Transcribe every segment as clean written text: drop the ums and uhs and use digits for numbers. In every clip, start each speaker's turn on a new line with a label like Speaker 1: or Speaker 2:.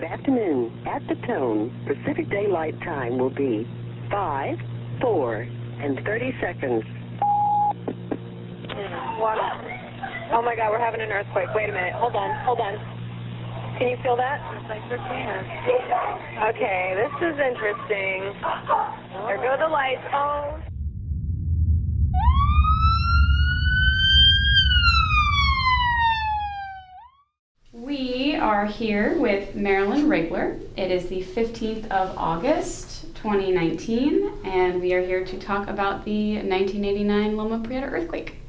Speaker 1: afternoon. At the tone, Pacific Daylight Time will be 5, 4, and 30 seconds.
Speaker 2: What? Oh my God, we're having an earthquake. Wait a minute. Hold on. Can you feel that? Yes, I sure can. Okay, this is interesting. There go the lights. Oh.
Speaker 3: We are here with Marilyn Rigler. It is the 15th of August, 2019, and we are here to talk about the 1989 Loma Prieta earthquake.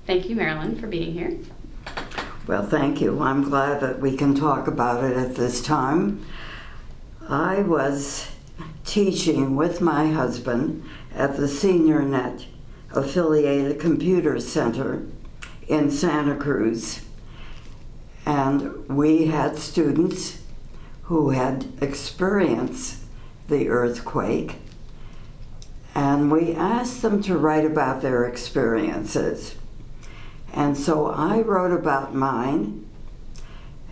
Speaker 3: Thank you, Marilyn, for being here.
Speaker 4: Well, thank you. I'm glad that we can talk about it at this time. I was teaching with my husband at the SeniorNet affiliated computer center in Santa Cruz. And we had students who had experienced the earthquake, and we asked them to write about their experiences. And so I wrote about mine,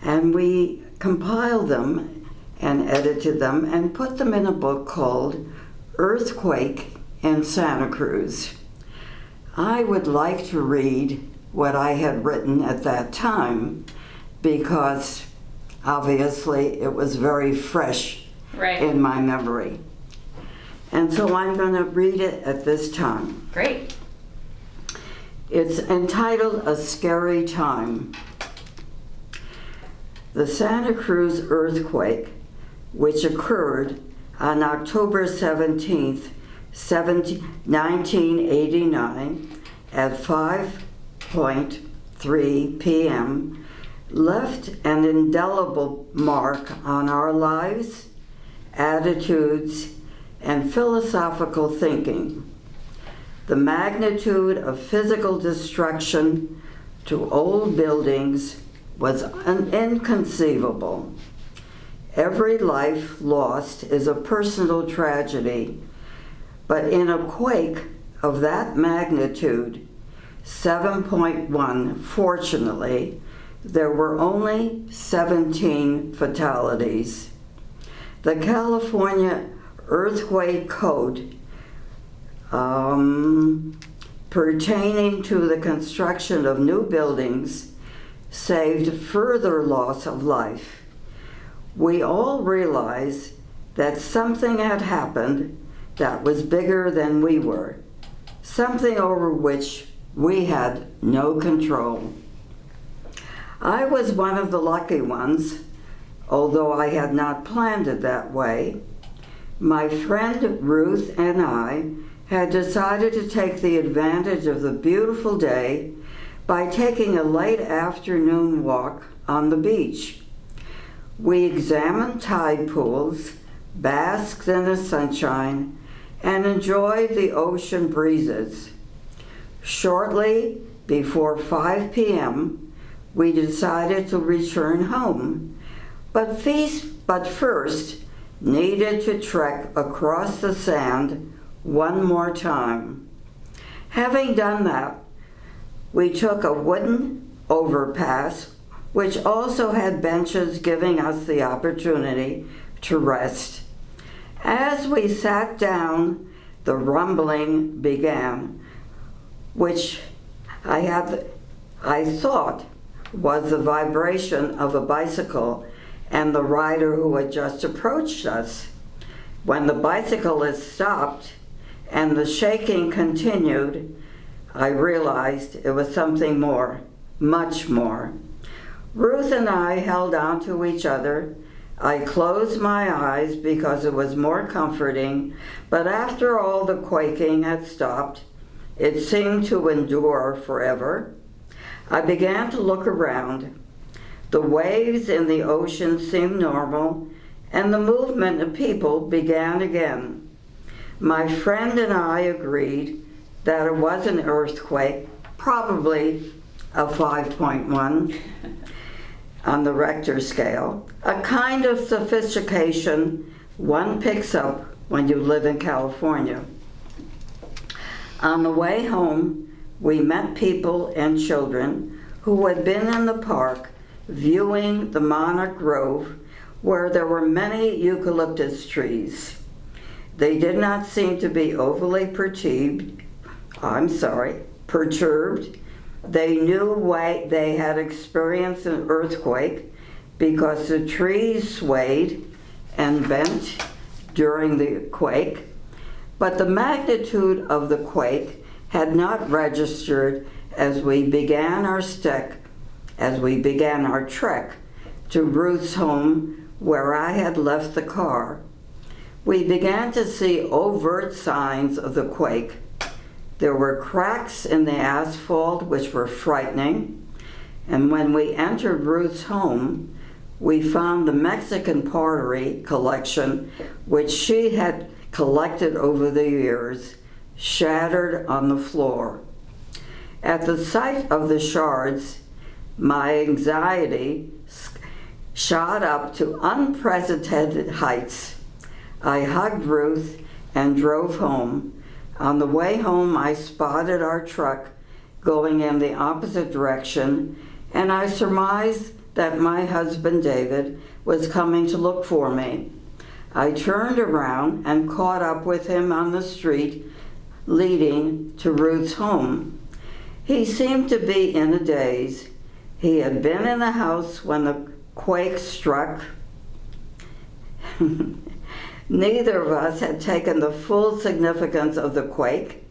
Speaker 4: and we compiled them and edited them and put them in a book called Earthquake in Santa Cruz. I would like to read what I had written at that time, because obviously it was very fresh in my memory. And so I'm going to read it at this time.
Speaker 3: Great.
Speaker 4: It's entitled A Scary Time. The Santa Cruz earthquake, which occurred on October 17th, 1989 at 5:03 p.m., left an indelible mark on our lives, attitudes, and philosophical thinking. The magnitude of physical destruction to old buildings was inconceivable. Every life lost is a personal tragedy, but in a quake of that magnitude, 7.1, fortunately, there were only 17 fatalities. The California Earthquake Code pertaining to the construction of new buildings saved further loss of life. We all realized that something had happened that was bigger than we were, something over which we had no control. I was one of the lucky ones, although I had not planned it that way. My friend Ruth and I had decided to take the advantage of the beautiful day by taking a late afternoon walk on the beach. We examined tide pools, basked in the sunshine, and enjoyed the ocean breezes. Shortly before 5 p.m., we decided to return home, but first needed to trek across the sand one more time. Having done that, we took a wooden overpass, which also had benches giving us the opportunity to rest. As we sat down, the rumbling began, which I thought was the vibration of a bicycle and the rider who had just approached us. When the bicyclist stopped and the shaking continued, I realized it was something more, much more. Ruth and I held on to each other. I closed my eyes because it was more comforting, but after all the quaking had stopped, it seemed to endure forever. I began to look around. The waves in the ocean seemed normal, and the movement of people began again. My friend and I agreed that it was an earthquake, probably a 5.1 on the Richter scale, a kind of sophistication one picks up when you live in California. On the way home, we met people and children who had been in the park viewing the monarch grove where there were many eucalyptus trees. They did not seem to be overly perturbed. They knew they had experienced an earthquake because the trees swayed and bent during the quake, but the magnitude of the quake had not registered as we began our trek to Ruth's home where I had left the car. We began to see overt signs of the quake. There were cracks in the asphalt which were frightening, and when we entered Ruth's home, we found the Mexican pottery collection which she had collected over the years shattered on the floor. At the sight of the shards, my anxiety shot up to unprecedented heights. I hugged Ruth and drove home. On the way home, I spotted our truck going in the opposite direction, and I surmised that my husband David was coming to look for me. I turned around and caught up with him on the street leading to Ruth's home. He seemed to be in a daze. He had been in the house when the quake struck. Neither of us had taken the full significance of the quake.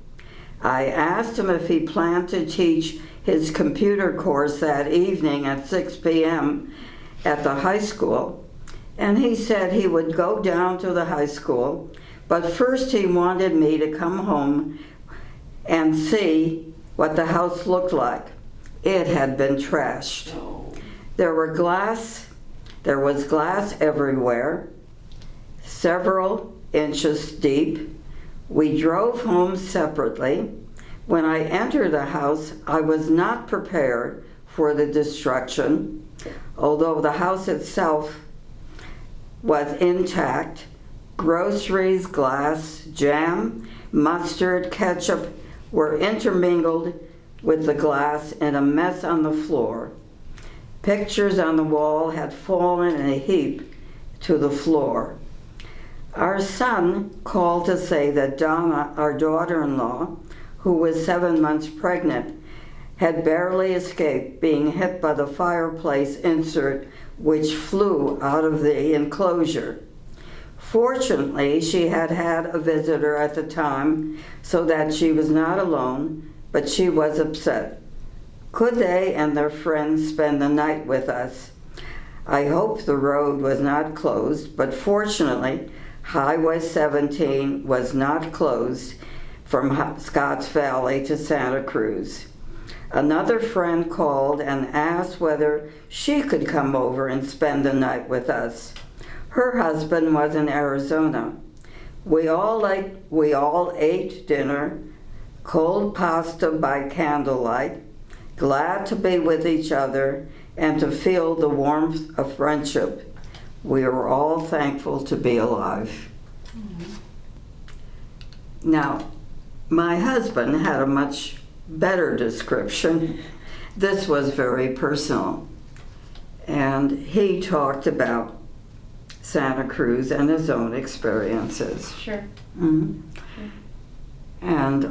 Speaker 4: I asked him if he planned to teach his computer course that evening at 6 p.m. at the high school, and he said he would go down to the high school, but first he wanted me to come home and see what the house looked like. It had been trashed. There was glass everywhere, several inches deep. We drove home separately. When I entered the house, I was not prepared for the destruction. Although the house itself was intact, groceries, glass, jam, mustard, ketchup were intermingled with the glass in a mess on the floor. Pictures on the wall had fallen in a heap to the floor. Our son called to say that Donna, our daughter-in-law, who was 7 months pregnant, had barely escaped being hit by the fireplace insert which flew out of the enclosure. Fortunately, she had had a visitor at the time so that she was not alone, but she was upset. Could they and their friends spend the night with us? I hoped the road was not closed, but fortunately, Highway 17 was not closed from Scotts Valley to Santa Cruz. Another friend called and asked whether she could come over and spend the night with us. Her husband was in Arizona. We all ate dinner, cold pasta by candlelight, glad to be with each other and to feel the warmth of friendship. We were all thankful to be alive. Mm-hmm. Now, my husband had a much better description. This was very personal. And he talked about Santa Cruz and his own experiences.
Speaker 3: Sure.
Speaker 4: Mm-hmm.
Speaker 3: Sure.
Speaker 4: And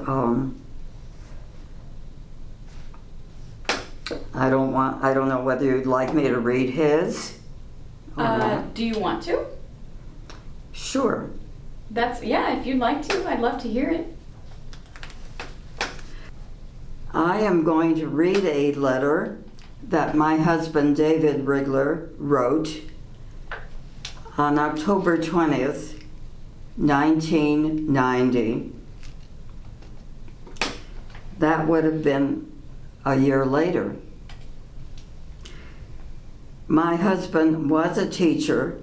Speaker 4: I don't know whether you'd like me to read his.
Speaker 3: Do you want to?
Speaker 4: Sure.
Speaker 3: If you'd like to, I'd love to hear it.
Speaker 4: I am going to read a letter that my husband David Rigler wrote on October 20th, 1990. That would have been a year later. My husband was a teacher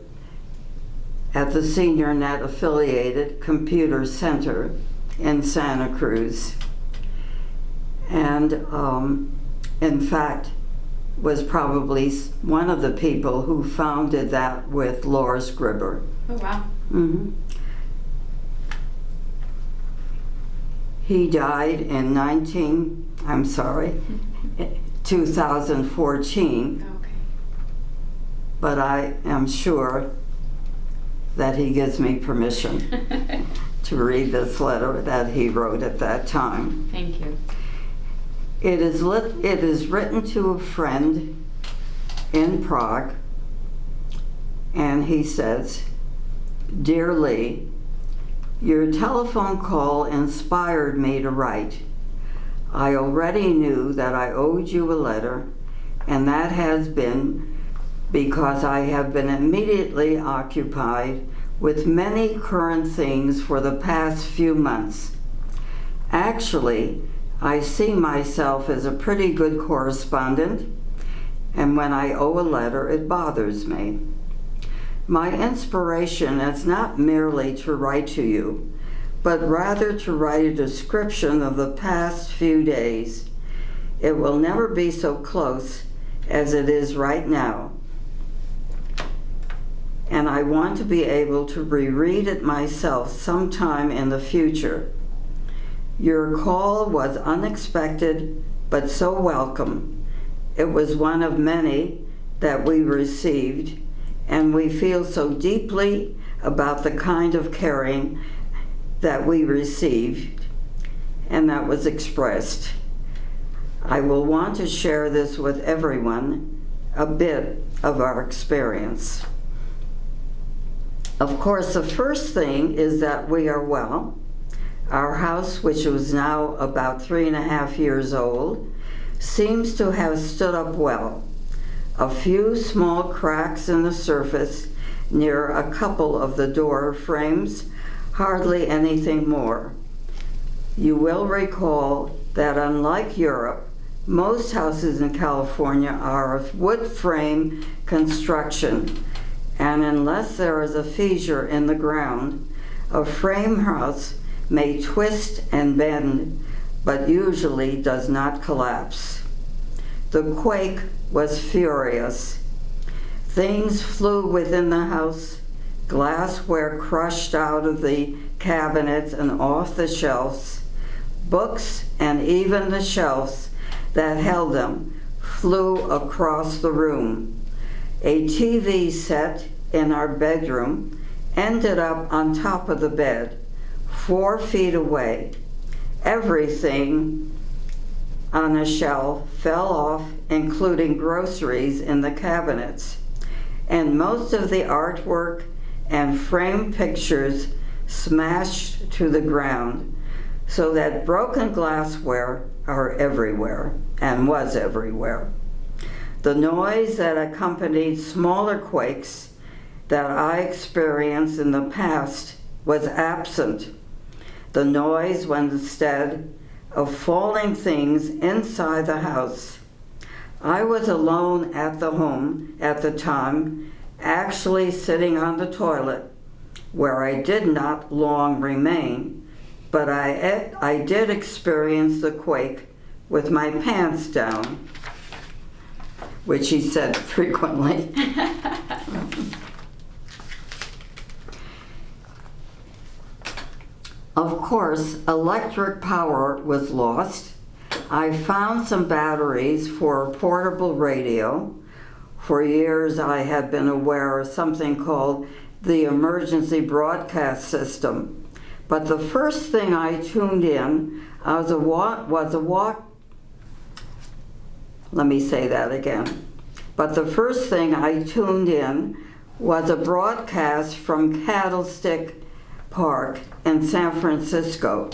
Speaker 4: at the Senior Net affiliated computer center in Santa Cruz, and in fact was probably one of the people who founded that with Laura Scribber.
Speaker 3: Oh, wow.
Speaker 4: Mm-hmm. He died in 2014.
Speaker 3: Okay.
Speaker 4: but I am sure that he gives me permission to read this letter that he wrote at that time.
Speaker 3: Thank you.
Speaker 4: It is written to a friend in Prague, and he says, "Dear Lee, your telephone call inspired me to write. I already knew that I owed you a letter, and that has been because I have been immediately occupied with many current things for the past few months. Actually, I see myself as a pretty good correspondent, and when I owe a letter, it bothers me. My inspiration is not merely to write to you, but rather to write a description of the past few days. It will never be so close as it is right now, and I want to be able to reread it myself sometime in the future. Your call was unexpected, but so welcome. It was one of many that we received, and we feel so deeply about the kind of caring that we received and that was expressed. I will want to share this with everyone, a bit of our experience. Of course, the first thing is that we are well. Our house, which was now about 3.5 years old, seems to have stood up well. A few small cracks in the surface near a couple of the door frames, hardly anything more. You will recall that unlike Europe, most houses in California are of wood frame construction, and unless there is a fissure in the ground, a frame house may twist and bend, but usually does not collapse. The quake was furious. Things flew within the house, glassware crushed out of the cabinets and off the shelves, books and even the shelves that held them flew across the room. A TV set in our bedroom ended up on top of the bed, 4 feet away. Everything on a shelf fell off, including groceries in the cabinets, and most of the artwork and framed pictures smashed to the ground, so that broken glassware are everywhere and was everywhere. The noise that accompanied smaller quakes that I experienced in the past was absent. The noise was instead of falling things inside the house. I was alone at the home at the time, actually sitting on the toilet, where I did not long remain, but I did experience the quake with my pants down, which he said frequently. Of course, electric power was lost. I found some batteries for a portable radio. For years, I had been aware of something called the emergency broadcast system. But the first thing I tuned in But the first thing I tuned in was a broadcast from Candlestick Park in San Francisco,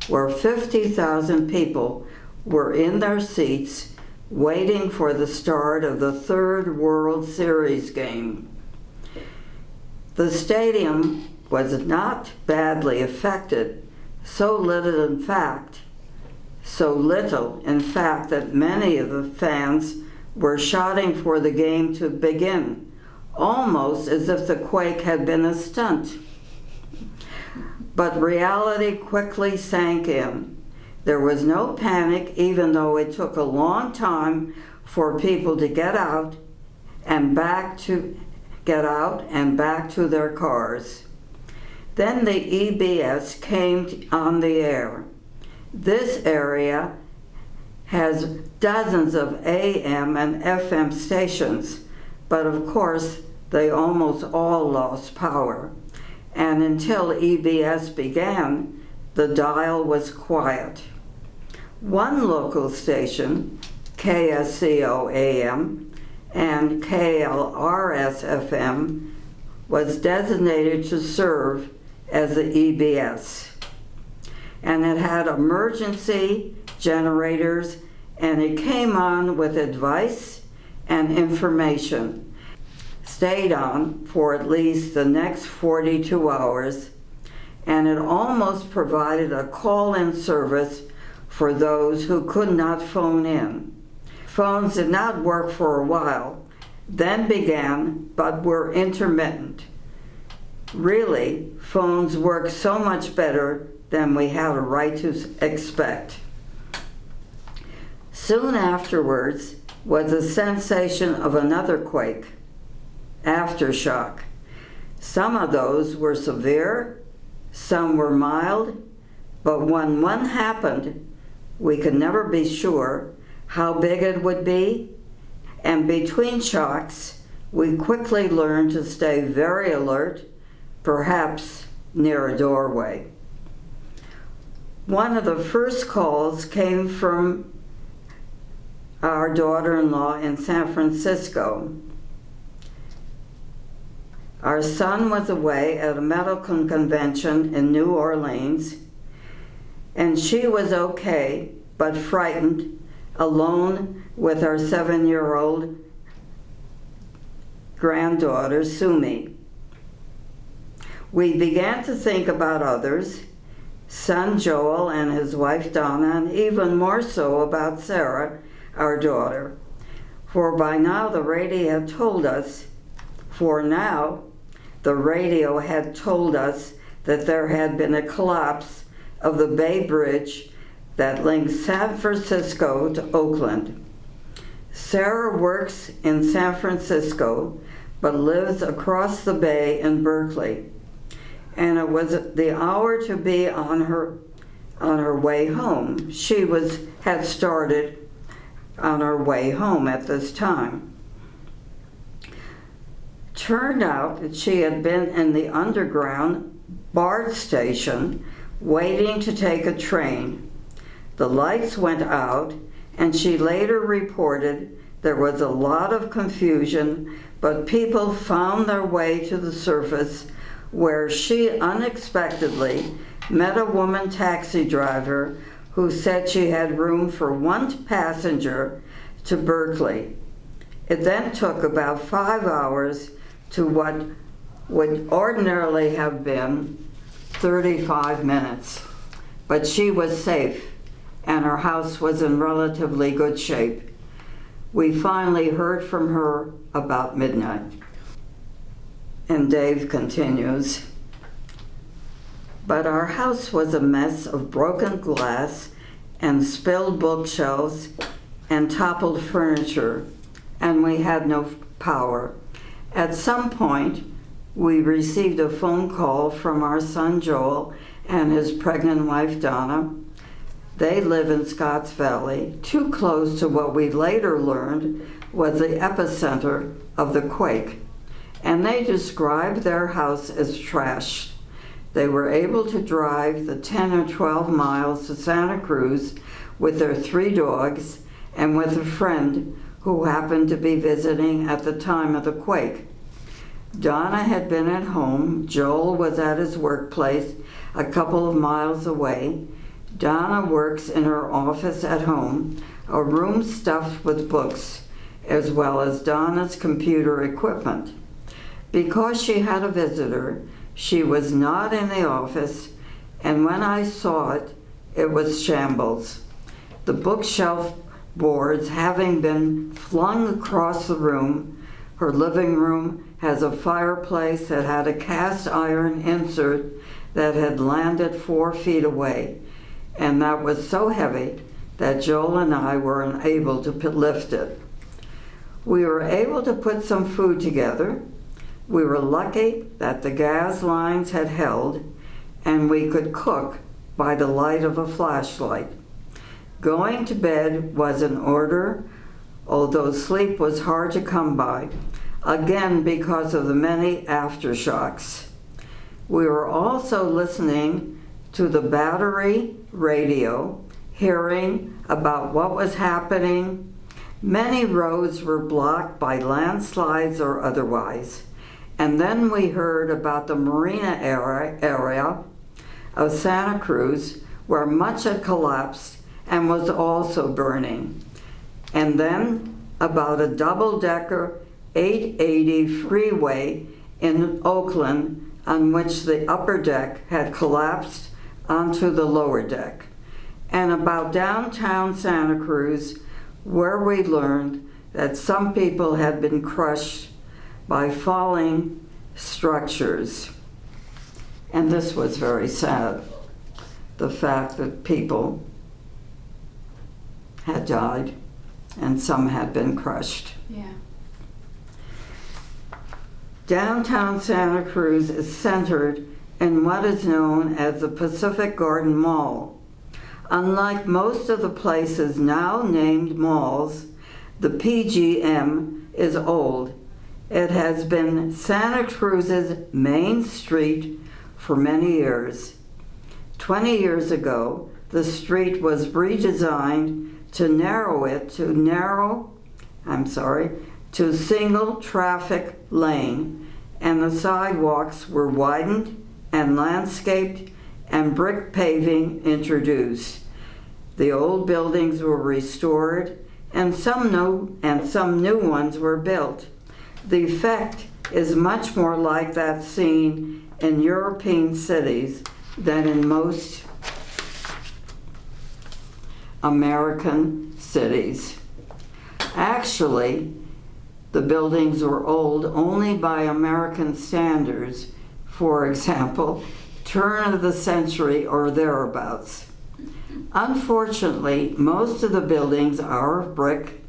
Speaker 4: where 50,000 people were in their seats waiting for the start of the third World Series game. The stadium was not badly affected, so little in fact that many of the fans were shouting for the game to begin, almost as if the quake had been a stunt. But reality quickly sank in. There was no panic, even though it took a long time for people to get out and back to their cars. Then the EBS came on the air. This area has dozens of AM and FM stations, but of course they almost all lost power. And until EBS began, the dial was quiet. One local station, KSCO-AM and KLRS-FM, was designated to serve as the EBS. And it had emergency generators, and it came on with advice and information. Stayed on for at least the next 42 hours, and it almost provided a call-in service for those who could not phone in. Phones did not work for a while, then began, but were intermittent. Really, phones work so much better than we had a right to expect. Soon afterwards was the sensation of another quake, aftershock. Some of those were severe, some were mild, but when one happened, we could never be sure how big it would be, and between shocks, we quickly learned to stay very alert, perhaps near a doorway. One of the first calls came from our daughter-in-law in San Francisco. Our son was away at a medical convention in New Orleans, and she was okay, but frightened, alone with our 7-year-old granddaughter, Sumi. We began to think about others, son Joel and his wife Donna, and even more so about Sarah, our daughter. For now the radio had told us that there had been a collapse of the Bay Bridge that links San Francisco to Oakland. Sarah works in San Francisco, but lives across the bay in Berkeley. And it was the hour to be on her way home. She had started on her way home at this time. Turned out that she had been in the underground BART station waiting to take a train. The lights went out, and she later reported there was a lot of confusion, but people found their way to the surface, where she unexpectedly met a woman taxi driver who said she had room for one passenger to Berkeley. It then took about 5 hours to what would ordinarily have been 35 minutes. But she was safe, and her house was in relatively good shape. We finally heard from her about midnight. And Dave continues, but our house was a mess of broken glass and spilled bookshelves and toppled furniture, and we had no power. At some point, we received a phone call from our son Joel and his pregnant wife Donna. They live in Scotts Valley, too close to what we later learned was the epicenter of the quake. And they described their house as trashed. They were able to drive the 10 or 12 miles to Santa Cruz with their 3 dogs and with a friend who happened to be visiting at the time of the quake. Donna had been at home. Joel was at his workplace a couple of miles away. Donna works in her office at home, a room stuffed with books, as well as Donna's computer equipment. Because she had a visitor, she was not in the office, and when I saw it, it was shambles. The bookshelf boards having been flung across the room. Her living room has a fireplace that had a cast iron insert that had landed 4 feet away, and that was so heavy that Joel and I were unable to lift it. We were able to put some food together. We were lucky that the gas lines had held, and we could cook by the light of a flashlight. Going to bed was in order, although sleep was hard to come by. again because of the many aftershocks. We were also listening to the battery radio, hearing about what was happening. Many roads were blocked by landslides or otherwise. And then we heard about the marina area of Santa Cruz, where much had collapsed and was also burning. And then about a double-decker 880 freeway in Oakland on which the upper deck had collapsed onto the lower deck. And about downtown Santa Cruz, where we learned that some people had been crushed by falling structures. And this was very sad, the fact that people had died and some had been crushed.
Speaker 3: Yeah.
Speaker 4: Downtown Santa Cruz is centered in what is known as the Pacific Garden Mall. Unlike most of the places now named malls, the PGM is old. It has been Santa Cruz's main street for many years. 20 years ago, the street was redesigned to narrow it to single traffic lane, and the sidewalks were widened and landscaped and brick paving introduced. The old buildings were restored and some new ones were built. The effect is much more like that seen in European cities than in most American cities. Actually, the buildings were old only by American standards, for example, turn of the century or thereabouts. Unfortunately, most of the buildings are of brick,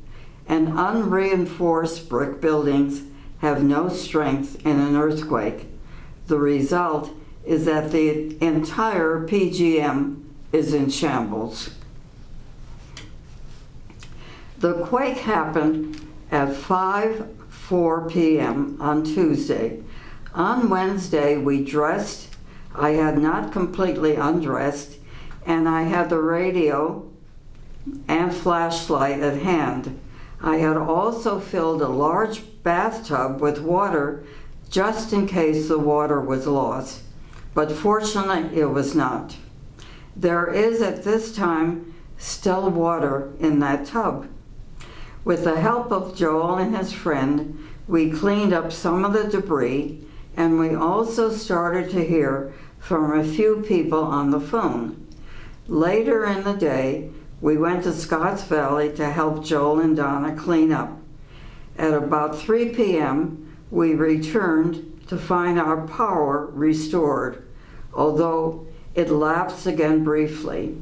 Speaker 4: and unreinforced brick buildings have no strength in an earthquake. The result is that the entire PGM is in shambles. The quake happened at 5:04 p.m. on Tuesday. On Wednesday, we dressed. I had not completely undressed, and I had the radio and flashlight at hand. I had also filled a large bathtub with water just in case the water was lost, but fortunately it was not. There is at this time still water in that tub. With the help of Joel and his friend, we cleaned up some of the debris, and we also started to hear from a few people on the phone. Later in the day, we went to Scotts Valley to help Joel and Donna clean up. At about 3 p.m., we returned to find our power restored, although it lapsed again briefly.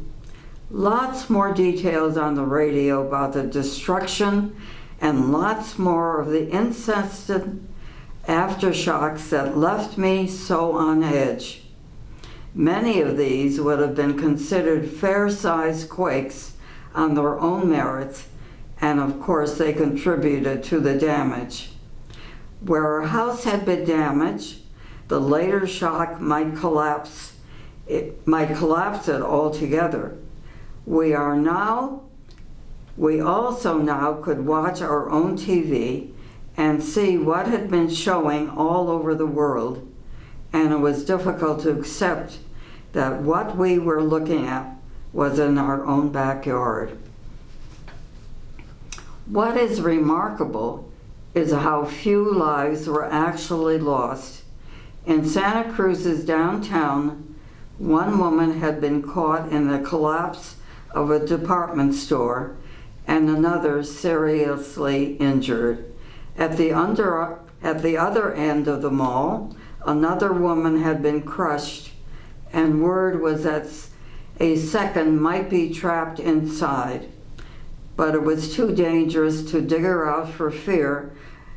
Speaker 4: Lots more details on the radio about the destruction and lots more of the incessant aftershocks that left me so on edge. Many of these would have been considered fair-sized quakes on their own merits, and of course they contributed to the damage. Where a house had been damaged, the later shock might collapse it altogether. We also now could watch our own TV and see what had been showing all over the world, and it was difficult to accept that what we were looking at was in our own backyard. What is remarkable is how few lives were actually lost. In Santa Cruz's downtown, one woman had been caught in the collapse of a department store and another seriously injured. At the other end of the mall, another woman had been crushed, and word was that a second might be trapped inside. But it was too dangerous to dig her out for fear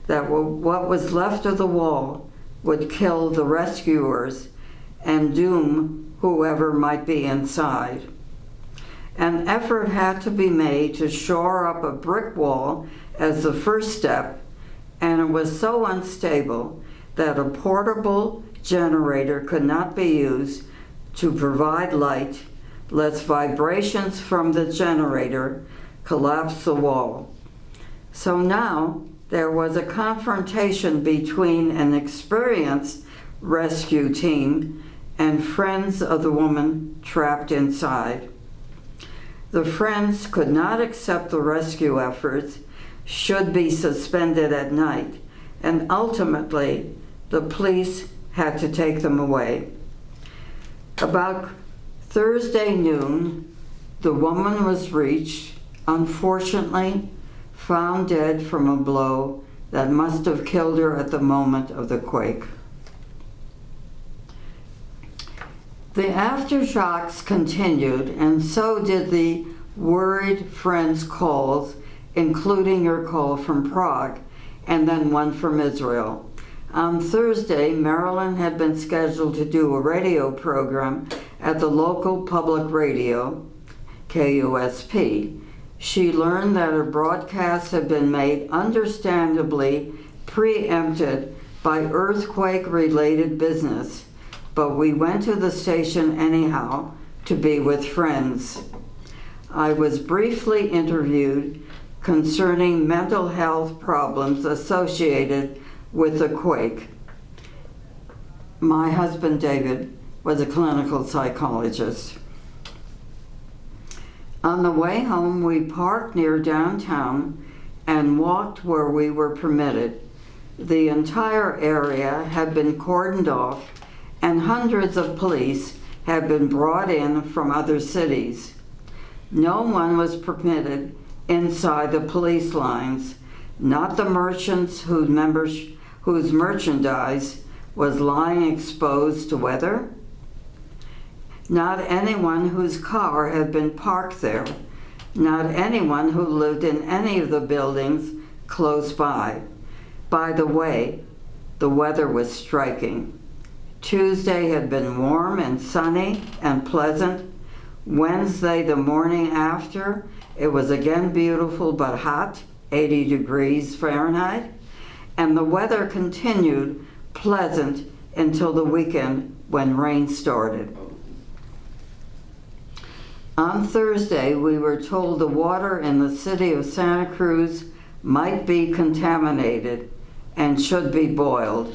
Speaker 4: that what was left of the wall would kill the rescuers and doom whoever might be inside. An effort had to be made to shore up a brick wall as the first step, and it was so unstable that a portable generator could not be used to provide light, lest vibrations from the generator collapse the wall. So now there was a confrontation between an experienced rescue team and friends of the woman trapped inside. The friends could not accept the rescue efforts should be suspended at night, and ultimately the police had to take them away. About Thursday noon, the woman was reached, unfortunately found dead from a blow that must have killed her at the moment of the quake. The aftershocks continued, and so did the worried friends' calls, including your call from Prague, and then one from Israel. On Thursday, Marilyn had been scheduled to do a radio program at the local public radio, KUSP. She learned that her broadcasts had been made understandably preempted by earthquake-related business, but we went to the station anyhow to be with friends. I was briefly interviewed concerning mental health problems associated with the quake. My husband, David, was a clinical psychologist. On the way home, we parked near downtown and walked where we were permitted. The entire area had been cordoned off, and hundreds of police had been brought in from other cities. No one was permitted inside the police lines, not the merchants whose merchandise was lying exposed to weather, not anyone whose car had been parked there, not anyone who lived in any of the buildings close by. By the way, the weather was striking. Tuesday had been warm and sunny and pleasant. Wednesday, the morning after, it was again beautiful but hot, 80 degrees Fahrenheit, and the weather continued pleasant until the weekend when rain started. On Thursday, we were told the water in the city of Santa Cruz might be contaminated and should be boiled.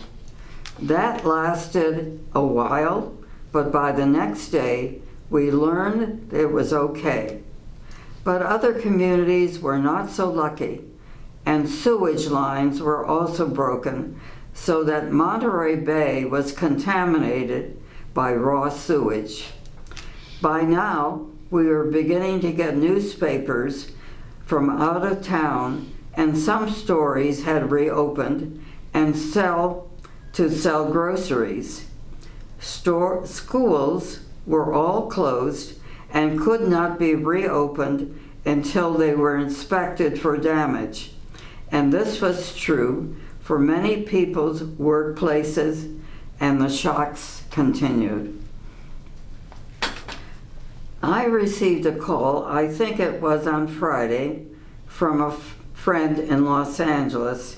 Speaker 4: That lasted a while, but by the next day, we learned it was okay. But other communities were not so lucky, and sewage lines were also broken, so that Monterey Bay was contaminated by raw sewage. By now, we were beginning to get newspapers from out of town, and some stores had reopened and sell groceries. Schools were all closed and could not be reopened until they were inspected for damage. And this was true for many people's workplaces, and the shocks continued. I received a call, I think it was on Friday, from a friend in Los Angeles,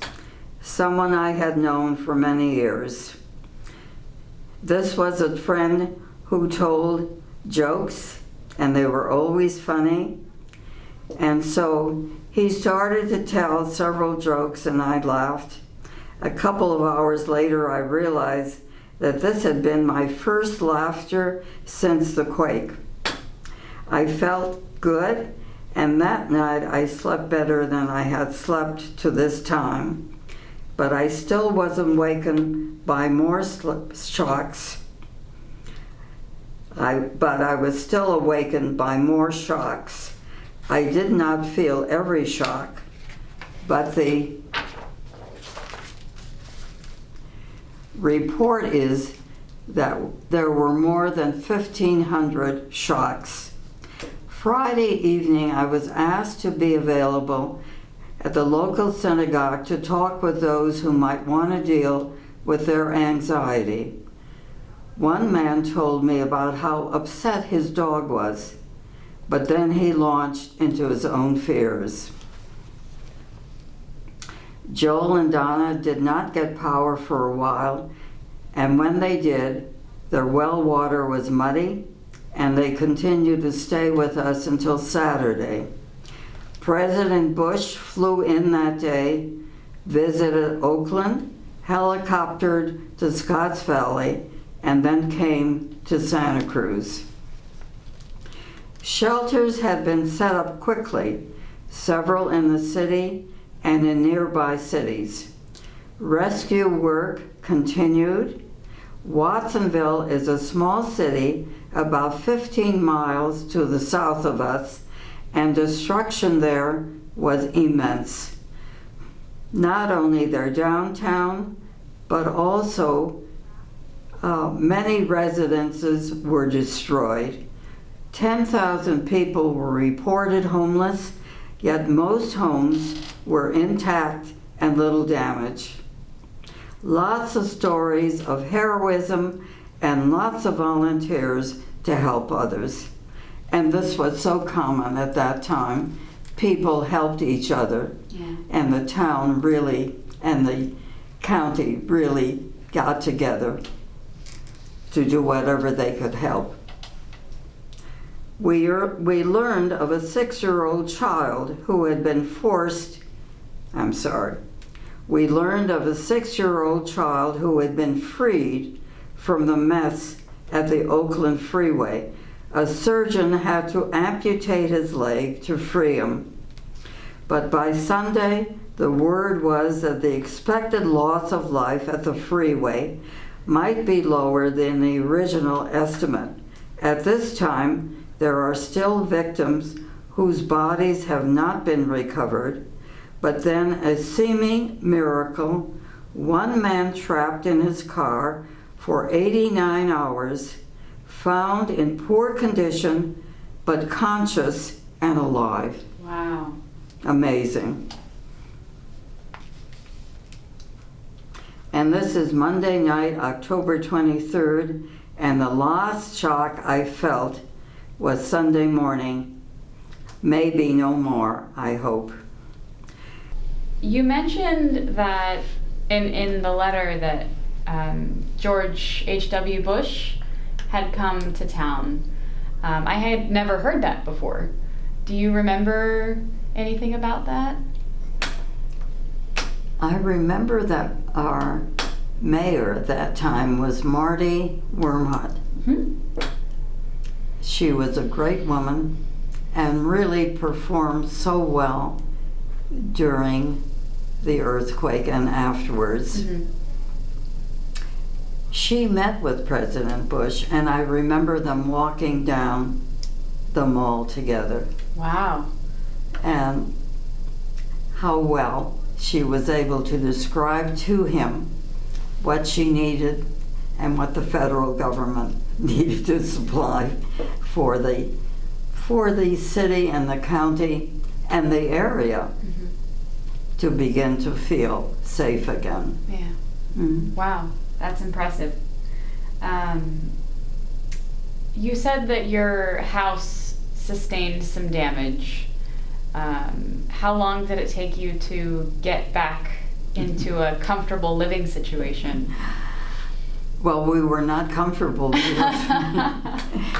Speaker 4: someone I had known for many years. This was a friend who told jokes, and they were always funny. And so he started to tell several jokes, and I laughed. A couple of hours later, I realized that this had been my first laughter since the quake. I felt good, and that night I slept better than I had slept to this time. But I still was awakened by more shocks. But I was still awakened by more shocks. I did not feel every shock, but the report is that there were more than 1,500 shocks. Friday evening, I was asked to be available at the local synagogue to talk with those who might want to deal with their anxiety. One man told me about how upset his dog was, but then he launched into his own fears. Joel and Donna did not get power for a while, and when they did, their well water was muddy, and they continued to stay with us until Saturday. President Bush flew in that day, visited Oakland, helicoptered to Scotts Valley, and then came to Santa Cruz. Shelters had been set up quickly, several in the city and in nearby cities. Rescue work continued. Watsonville is a small city about 15 miles to the south of us, and destruction there was immense. Not only their downtown, but also many residences were destroyed. 10,000 people were reported homeless, yet most homes were intact and little damage. Lots of stories of heroism and lots of volunteers to help others. And this was so common at that time. People helped each other, and the town really, and the county really got together to do whatever they could help. We learned of a 6-year-old child who had been We learned of a 6-year-old child who had been freed from the mess at the Oakland freeway. A surgeon had to amputate his leg to free him. But by Sunday, the word was that the expected loss of life at the freeway might be lower than the original estimate. At this time, there are still victims whose bodies have not been recovered, but then a seeming miracle, one man trapped in his car for 89 hours, found in poor condition, but conscious and alive.
Speaker 3: Wow.
Speaker 4: Amazing. And this is Monday night, October 23rd, and the last shock I felt was Sunday morning. Maybe no more, I hope.
Speaker 3: You mentioned that in the letter that George H.W. Bush had come to town. I had never heard that before. Do you remember anything about that?
Speaker 4: I remember that our mayor at that time was Marty Wormhut.
Speaker 3: Mm-hmm.
Speaker 4: She was a great woman and really performed so well during the earthquake and afterwards.
Speaker 3: Mm-hmm.
Speaker 4: She met with President Bush, and I remember them walking down the mall together.
Speaker 3: Wow.
Speaker 4: And how well she was able to describe to him what she needed and what the federal government needed to supply for the city and the county and the area
Speaker 3: Mm-hmm.
Speaker 4: to begin to feel safe again.
Speaker 3: Yeah.
Speaker 4: Mm-hmm.
Speaker 3: Wow, that's impressive. You said that your house sustained some damage. How long did it take you to get back into a comfortable living situation?
Speaker 4: Well, we were not comfortable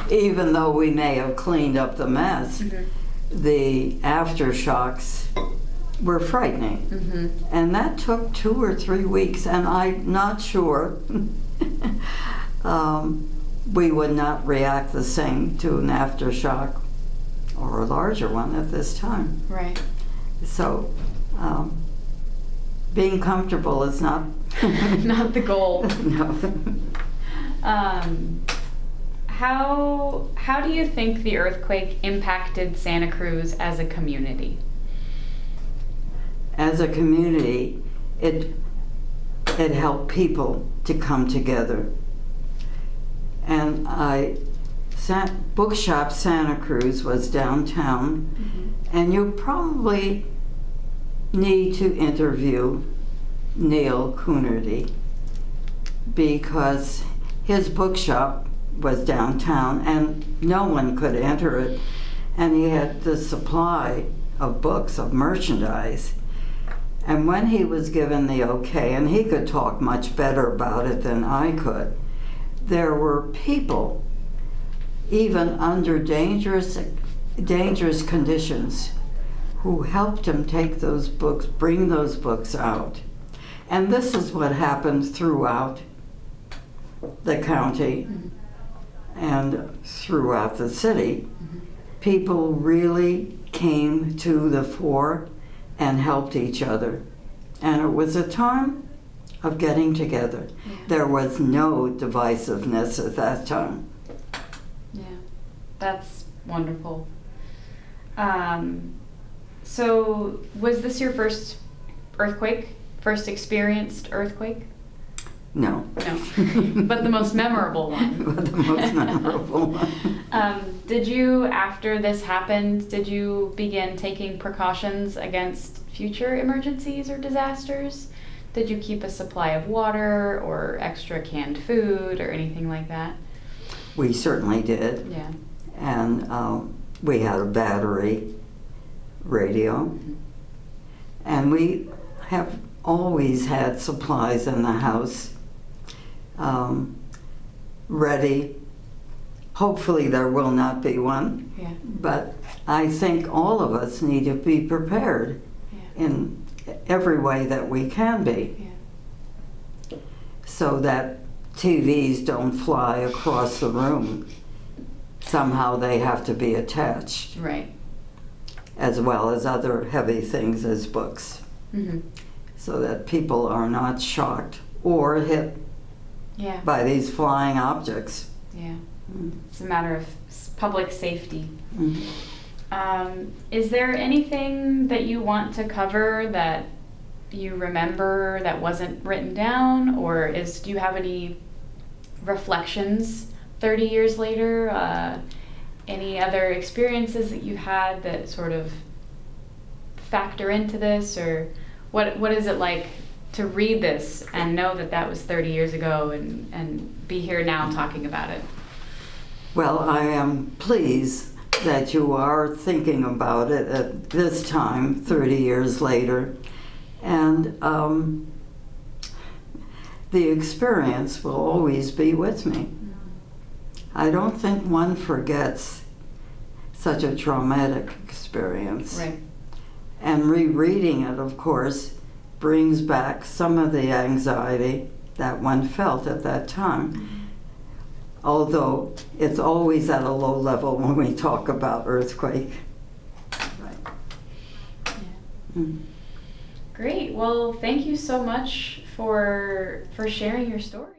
Speaker 4: even though we may have cleaned up the mess.
Speaker 3: Mm-hmm.
Speaker 4: The aftershocks were frightening.
Speaker 3: Mm-hmm.
Speaker 4: And that took 2 or 3 weeks, and I'm not sure we would not react the same to an aftershock or a larger one at this time.
Speaker 3: Right.
Speaker 4: So being comfortable is not
Speaker 3: Not the goal.
Speaker 4: No.
Speaker 3: How do you think the earthquake impacted Santa Cruz as a community?
Speaker 4: As a community, it helped people to come together. And Bookshop Santa Cruz was downtown,
Speaker 3: Mm-hmm.
Speaker 4: and you probably need to interview Neil Coonerty because his bookshop was downtown and no one could enter it, and he had the supply of books, of merchandise. And when he was given the okay, and he could talk much better about it than I could, there were people, even under dangerous conditions, who helped him take those books, bring those books out. And this is what happened throughout the county and throughout the city. People really came to the fore and helped each other. And it was a time of getting together.
Speaker 3: Yeah.
Speaker 4: There was no divisiveness at that time.
Speaker 3: Yeah, that's wonderful. So was this your first earthquake? First experienced earthquake?
Speaker 4: No.
Speaker 3: No, but the most memorable one.
Speaker 4: But the most memorable one.
Speaker 3: Did you, after this happened, did you begin taking precautions against future emergencies or disasters? Did you keep a supply of water or extra canned food or anything like that?
Speaker 4: We certainly did.
Speaker 3: Yeah.
Speaker 4: And we had a battery radio. And we have always had supplies in the house ready. Hopefully there will not be one.
Speaker 3: Yeah.
Speaker 4: But I think all of us need to be prepared in every way that we can be.
Speaker 3: Yeah.
Speaker 4: So that TVs don't fly across the room. Somehow they have to be attached.
Speaker 3: Right.
Speaker 4: As well as other heavy things as books.
Speaker 3: Mm-hmm.
Speaker 4: So that people are not shocked or hit
Speaker 3: Yeah.
Speaker 4: by these flying objects.
Speaker 3: Yeah. It's a matter of public safety.
Speaker 4: Mm-hmm.
Speaker 3: Is there anything that you want to cover that you remember that wasn't written down, or do you have any reflections 30 years later? Any other experiences that you've had that sort of factor into this, or what is it like to read this and know that that was 30 years ago and be here now talking about it?
Speaker 4: Well, I am pleased that you are thinking about it at this time, 30 years later. And the experience will always be with me. I don't think one forgets such a traumatic experience.
Speaker 3: Right.
Speaker 4: And rereading it, of course, brings back some of the anxiety that one felt at that time. Although it's always at a low level when we talk about earthquake. Right.
Speaker 3: Yeah. Great. Well, thank you so much for sharing your story.